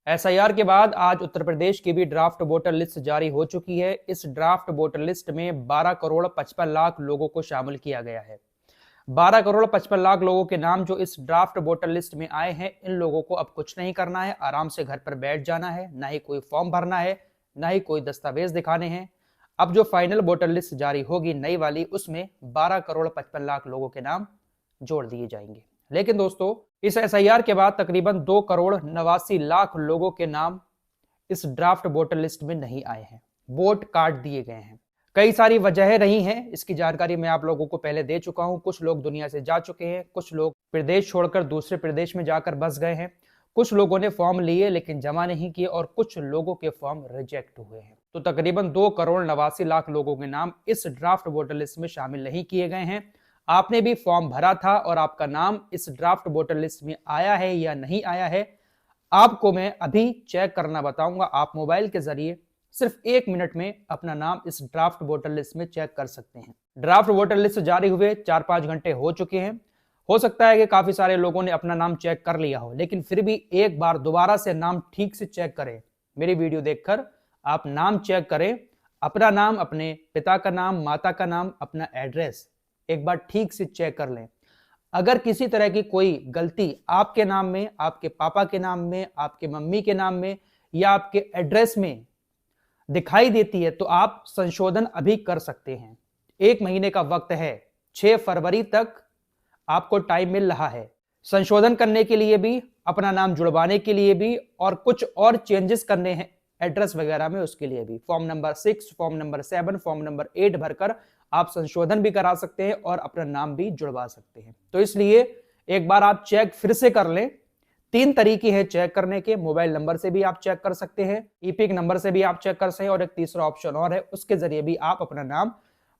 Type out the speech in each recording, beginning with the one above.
SIR के बाद आज उत्तर प्रदेश की भी ड्राफ्ट वोटर लिस्ट जारी हो चुकी है। इस ड्राफ्ट वोटर लिस्ट में 12 करोड़ 55 लाख लोगों को शामिल किया गया है। 12 करोड़ 55 लाख लोगों के नाम जो इस ड्राफ्ट वोटर लिस्ट में आए हैं, इन लोगों को अब कुछ नहीं करना है, आराम से घर पर बैठ जाना है, ना ही कोई फॉर्म भरना है, ना ही कोई दस्तावेज दिखाने हैं। अब जो फाइनल वोटर लिस्ट जारी होगी नई वाली, उसमें 12 करोड़ 55 लाख लोगों के नाम जोड़ दिए जाएंगे। लेकिन दोस्तों, इस एसआईआर के बाद तकरीबन 2 करोड़ 89 लाख लोगों के नाम इस ड्राफ्ट वोटर लिस्ट में नहीं आए हैं, वोट काट दिए गए हैं। कई सारी वजहें रही हैं, इसकी जानकारी मैं आप लोगों को पहले दे चुका हूं। कुछ लोग दुनिया से जा चुके हैं, कुछ लोग प्रदेश छोड़कर दूसरे प्रदेश में जाकर बस गए हैं, कुछ लोगों ने फॉर्म लिए लेकिन जमा नहीं किए और कुछ लोगों के फॉर्म रिजेक्ट हुए हैं। तो तकरीबन 2 करोड़ 89 लाख लोगों के नाम इस ड्राफ्ट वोटर लिस्ट में शामिल नहीं किए गए हैं। आपने भी फॉर्म भरा था और आपका नाम इस ड्राफ्ट वोटर लिस्ट में आया है या नहीं आया है, आपको मैं अभी चेक करना बताऊंगा। आप मोबाइल के जरिए सिर्फ 1 मिनट में अपना नाम इस ड्राफ्ट वोटर लिस्ट में चेक कर सकते हैं। ड्राफ्ट वोटर लिस्ट जारी हुए 4-5 घंटे हो चुके हैं। हो सकता है कि काफी सारे लोगों ने अपना नाम चेक कर लिया हो, लेकिन फिर भी एक बार दोबारा से नाम ठीक से चेक करें। मेरी वीडियो देखकर आप नाम चेक करें, अपना नाम, अपने पिता का नाम, माता का नाम, अपना एड्रेस एक बार ठीक से चेक कर लें। अगर किसी तरह की कोई गलती आपके नाम में, आपके पापा के नाम में, आपके मम्मी के नाम में या आपके एड्रेस में दिखाई देती है तो आप संशोधन अभी कर सकते हैं। 1 महीने का वक्त है, 6 फरवरी तक आपको टाइम मिल रहा है संशोधन करने के लिए भी, अपना नाम जुड़वाने के लिए भी, और कुछ और चेंजेस करने हैं एड्रेस वगैरह में, उसके लिए भी। Form number 6, form number 7, form number 8 भरकर आप संशोधन भी करा सकते हैं और अपना नाम भी जुड़वा सकते हैं। तो इसलिए एक बार आप चेक फिर से कर लें। 3 तरीके हैं चेक करने के। मोबाइल नंबर से भी आप चेक कर सकते हैं, ईपिक नंबर से भी आप चेक कर सकते हैं, और एक तीसरा ऑप्शन और है, उसके जरिए भी आप अपना नाम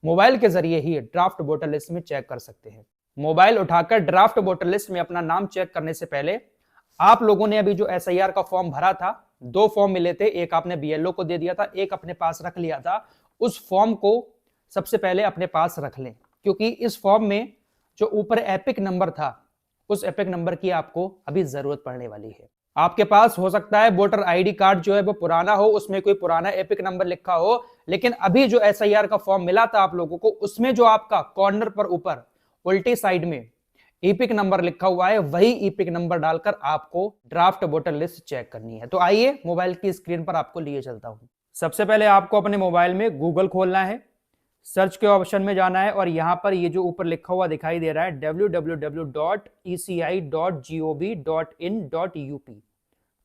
मोबाइल के जरिए ही ड्राफ्ट वोटर लिस्ट में चेक कर सकते हैं। मोबाइल उठाकर ड्राफ्ट वोटर लिस्ट में अपना नाम चेक करने से पहले आप लोगों ने अभी जो एसआईआर का फॉर्म भरा था, 2 फॉर्म मिले थे, एक आपने बीएलओ को दे दिया था, एक अपने पास रख लिया था। उस फॉर्म को सबसे पहले अपने पास रख लें, क्योंकि इस फॉर्म में जो ऊपर एपिक नंबर था, उस एपिक नंबर की आपको अभी जरूरत पड़ने वाली है। आपके पास हो सकता है वोटर आईडी कार्ड जो है वो पुराना हो, उसमें कोई पुराना एपिक नंबर लिखा हो, लेकिन अभी जो एसआईआर का फॉर्म मिला था आप लोगों को, उसमें जो आपका कॉर्नर पर ऊपर उल्टी साइड में ईपिक नंबर लिखा हुआ है, वही ईपिक नंबर डालकर आपको ड्राफ्ट वोटर लिस्ट चेक करनी है। तो आइए मोबाइल की स्क्रीन पर आपको लिए चलता हूं। सबसे पहले आपको अपने मोबाइल में गूगल खोलना है, सर्च के ऑप्शन में जाना है, और यहां पर ये जो ऊपर लिखा हुआ दिखाई दे रहा है www.eci.gov.in.up,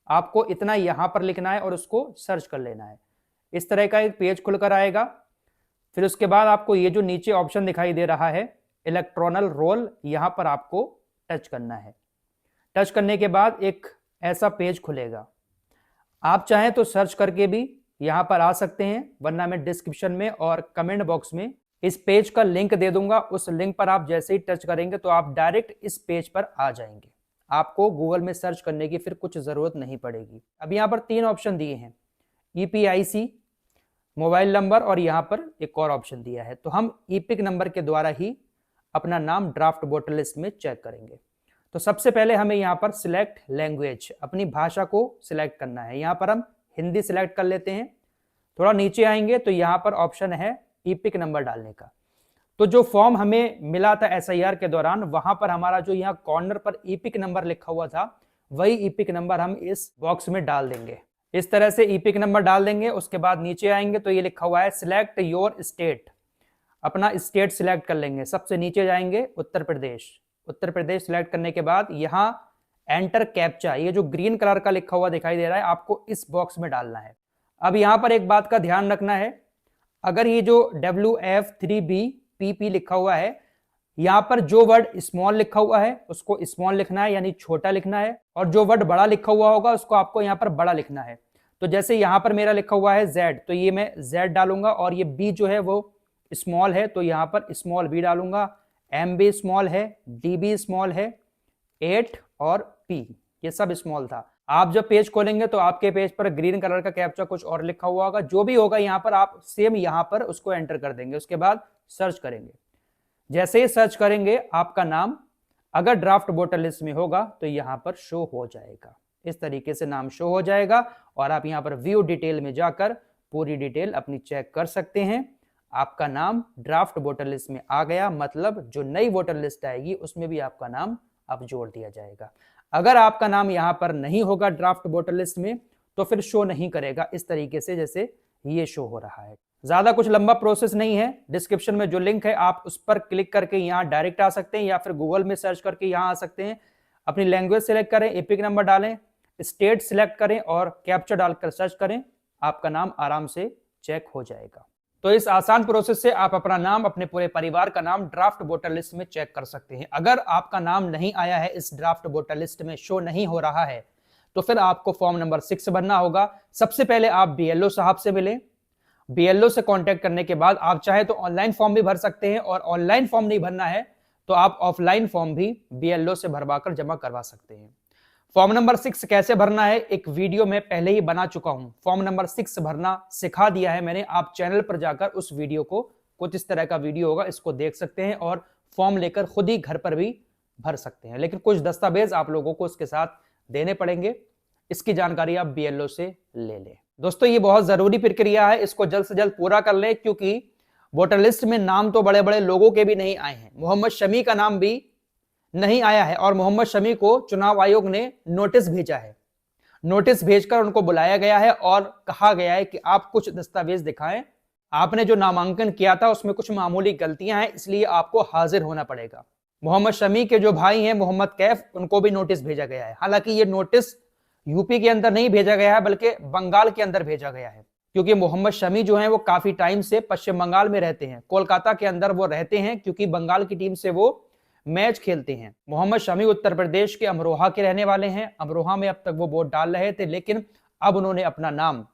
आपको इतना यहां पर लिखना है और उसको सर्च कर लेना है। इस तरह का एक पेज खुलकर आएगा। फिर उसके बाद आपको ये जो नीचे ऑप्शन दिखाई दे रहा है इलेक्ट्रॉनल रोल, यहां पर आपको टच करना है। टच करने के बाद एक ऐसा पेज खुलेगा। आप चाहें तो सर्च करके भी यहां पर आ सकते हैं, वरना मैं डिस्क्रिप्शन में और कमेंट बॉक्स में इस पेज का लिंक दे दूंगा। उस लिंक पर आप जैसे ही टच करेंगे तो आप डायरेक्ट इस पेज पर आ जाएंगे। आपको गूगल में सर्च करने की फिर कुछ जरूरत नहीं पड़ेगी। अब यहां पर 3 ऑप्शन दिए हैं, ईपीआईसी, मोबाइल नंबर, और यहां पर एक और ऑप्शन दिया है। तो हम ईपिक नंबर के द्वारा ही अपना नाम ड्राफ्ट वोटर लिस्ट में चेक करेंगे। तो सबसे पहले हमें यहाँ पर सिलेक्ट लैंग्वेज, अपनी भाषा को सिलेक्ट करना है। यहाँ पर हम हिंदी सिलेक्ट कर लेते हैं। थोड़ा नीचे आएंगे तो यहाँ पर ऑप्शन है ईपिक नंबर डालने का। तो जो फॉर्म हमें मिला था एसआईआर के दौरान, वहां पर हमारा जो यहाँ कॉर्नर पर ईपिक नंबर लिखा हुआ था, वही ईपिक नंबर हम इस बॉक्स में डाल देंगे। इस तरह से ईपिक नंबर डाल देंगे। उसके बाद नीचे आएंगे तो ये लिखा हुआ है सिलेक्ट योर स्टेट, अपना स्टेट सिलेक्ट कर लेंगे। सबसे नीचे जाएंगे उत्तर प्रदेश। उत्तर प्रदेश सिलेक्ट करने के बाद यहाँ एंटर कैप्चा, ये जो ग्रीन कलर का लिखा हुआ दिखाई दे रहा है, आपको इस बॉक्स में डालना है। अब यहाँ पर एक बात का ध्यान रखना है, अगर ये जो WF3BPP लिखा हुआ है, यहाँ पर जो वर्ड स्मॉल लिखा हुआ है उसको स्मॉल लिखना है, यानी छोटा लिखना है, और जो वर्ड बड़ा लिखा हुआ होगा उसको आपको यहाँ पर बड़ा लिखना है। तो जैसे यहाँ पर मेरा लिखा हुआ है Z, तो ये मैं Z डालूंगा, और ये B जो है वो स्मॉल है तो यहाँ पर स्मॉल B डालूंगा। MB स्मॉल है, DB स्मॉल है, 8 और P ये सब स्मॉल था। आप जब पेज खोलेंगे तो आपके पेज पर ग्रीन कलर का कैप्चा कुछ और लिखा हुआ होगा, जो भी होगा यहाँ पर आप सेम यहाँ पर उसको एंटर कर देंगे। उसके बाद सर्च करेंगे। जैसे ही सर्च करेंगे आपका नाम अगर ड्राफ्ट वोटर लिस्ट में होगा तो यहाँ पर शो हो जाएगा। इस तरीके से नाम शो हो जाएगा और आप यहाँ पर व्यू डिटेल में जाकर पूरी डिटेल अपनी चेक कर सकते हैं। आपका नाम ड्राफ्ट वोटर लिस्ट में आ गया, मतलब जो नई वोटर लिस्ट आएगी उसमें भी आपका नाम अब जोड़ दिया जाएगा। अगर आपका नाम यहाँ पर नहीं होगा ड्राफ्ट वोटर लिस्ट में तो फिर शो नहीं करेगा इस तरीके से जैसे ये शो हो रहा है। ज्यादा कुछ लंबा प्रोसेस नहीं है। डिस्क्रिप्शन में जो लिंक है आप उस पर क्लिक करके यहाँ डायरेक्ट आ सकते हैं या फिर गूगल में सर्च करके यहाँ आ सकते हैं। अपनी लैंग्वेज सिलेक्ट करें, एपिक नंबर डालें, स्टेट सिलेक्ट करें और कैप्चा डालकर सर्च करें। आपका नाम आराम से चेक हो जाएगा। तो इस आसान प्रोसेस से आप अपना नाम, अपने पूरे परिवार का नाम ड्राफ्ट वोटर लिस्ट में चेक कर सकते हैं। अगर आपका नाम नहीं आया है, इस ड्राफ्ट वोटर लिस्ट में शो नहीं हो रहा है, तो फिर आपको फॉर्म नंबर 6 भरना होगा। सबसे पहले आप बीएलओ साहब से मिलें। बीएलओ से कांटेक्ट करने के बाद आप चाहे तो ऑनलाइन फॉर्म भी भर सकते हैं और ऑनलाइन फॉर्म नहीं भरना है तो आप ऑफलाइन फॉर्म भी बीएलओ से भरवाकर जमा करवा सकते हैं। फॉर्म नंबर 6 कैसे भरना है एक वीडियो में पहले ही बना चुका हूं। फॉर्म नंबर 6 भरना सिखा दिया है मैंने। आप चैनल पर जाकर उस वीडियो को, कुछ इस तरह का वीडियो होगा, इसको देख सकते हैं और फॉर्म लेकर खुद ही घर पर भी भर सकते हैं। लेकिन कुछ दस्तावेज आप लोगों को उसके साथ देने पड़ेंगे। इसकी जानकारी आप बीएलओ से ले लें। दोस्तों ये बहुत जरूरी प्रक्रिया है, इसको जल्द से जल्द पूरा कर लें क्योंकि वोटर लिस्ट में नाम तो बड़े बड़े लोगों के भी नहीं आए हैं। मोहम्मद शमी का नाम भी नहीं आया है और मोहम्मद शमी को चुनाव आयोग ने नोटिस भेजा है। नोटिस भेजकर उनको बुलाया गया है और कहा गया है कि आप कुछ दस्तावेज दिखाएं। आपने जो नामांकन किया था उसमें कुछ मामूली गलतियां हैं, इसलिए आपको हाजिर होना पड़ेगा। मोहम्मद शमी के जो भाई हैं मोहम्मद कैफ, उनको भी नोटिस भेजा गया है। हालांकि ये नोटिस यूपी के अंदर नहीं भेजा गया है बल्कि बंगाल के अंदर भेजा गया है, क्योंकि मोहम्मद शमी जो है वो काफी टाइम से पश्चिम बंगाल में रहते हैं। कोलकाता के अंदर वो रहते हैं क्योंकि बंगाल की टीम से वो मैच खेलते हैं। मोहम्मद शमी उत्तर प्रदेश के अमरोहा के रहने वाले हैं। अमरोहा में अब तक वो वोट डाल रहे थे, लेकिन अब उन्होंने अपना नाम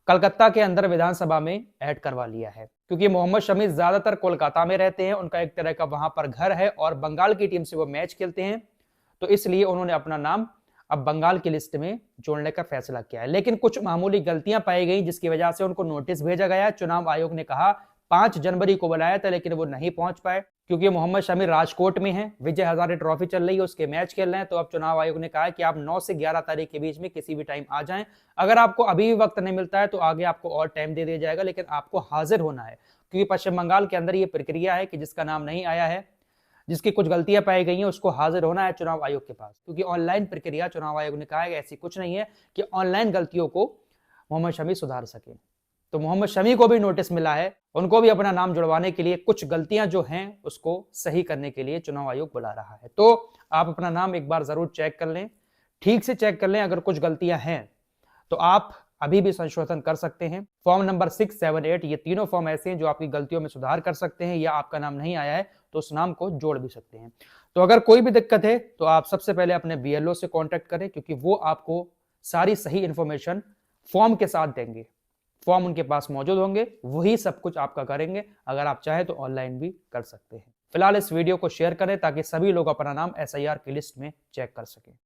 कलकत्ता के अंदर विधानसभा में ऐड करवा लिया है क्योंकि मोहम्मद शमी ज्यादातर कोलकाता में रहते हैं। उनका एक तरह का वहां पर घर है और बंगाल की टीम से वो मैच खेलते हैं, तो इसलिए उन्होंने अपना नाम अब बंगाल की लिस्ट में जोड़ने का फैसला किया है। लेकिन कुछ मामूली गलतियां पाई गई जिसकी वजह से उनको नोटिस भेजा गया। चुनाव आयोग ने कहा 5 जनवरी को बुलाया था लेकिन वो नहीं पहुंच पाए क्योंकि मोहम्मद शमी राजकोट में हैं, विजय हजारे ट्रॉफी चल रही है, उसके मैच खेल रहे हैं। तो अब चुनाव आयोग ने कहा है कि आप 9 से 11 तारीख के बीच में किसी भी टाइम आ जाएं। अगर आपको अभी भी वक्त नहीं मिलता है तो आगे आपको और टाइम दे दिया जाएगा, लेकिन आपको हाजिर होना है क्योंकि पश्चिम बंगाल के अंदर ये प्रक्रिया है कि जिसका नाम नहीं आया है, जिसकी कुछ गलतियां पाई गई हैं, उसको हाजिर होना है चुनाव आयोग के पास। क्योंकि ऑनलाइन प्रक्रिया चुनाव आयोग ने कहा है ऐसी कुछ नहीं है कि ऑनलाइन गलतियों को मोहम्मद शमी सुधार सके। तो मोहम्मद शमी को भी नोटिस मिला है, उनको भी अपना नाम जुड़वाने के लिए कुछ गलतियां जो हैं उसको सही करने के लिए चुनाव आयोग बुला रहा है। तो आप अपना नाम एक बार जरूर चेक कर लें, ठीक से चेक कर लें। अगर कुछ गलतियां हैं तो आप अभी भी संशोधन कर सकते हैं। फॉर्म नंबर 6, 7, 8 ये तीनों फॉर्म ऐसे हैं जो आपकी गलतियों में सुधार कर सकते हैं, या आपका नाम नहीं आया है तो उस नाम को जोड़ भी सकते हैं। तो अगर कोई भी दिक्कत है तो आप सबसे पहले अपने बीएलओ से कांटेक्ट करें क्योंकि वो आपको सारी सही इंफॉर्मेशन फॉर्म के साथ देंगे। फॉर्म उनके पास मौजूद होंगे, वही सब कुछ आपका करेंगे। अगर आप चाहें तो ऑनलाइन भी कर सकते हैं। फिलहाल इस वीडियो को शेयर करें ताकि सभी लोग अपना नाम एसआईआर की लिस्ट में चेक कर सकें।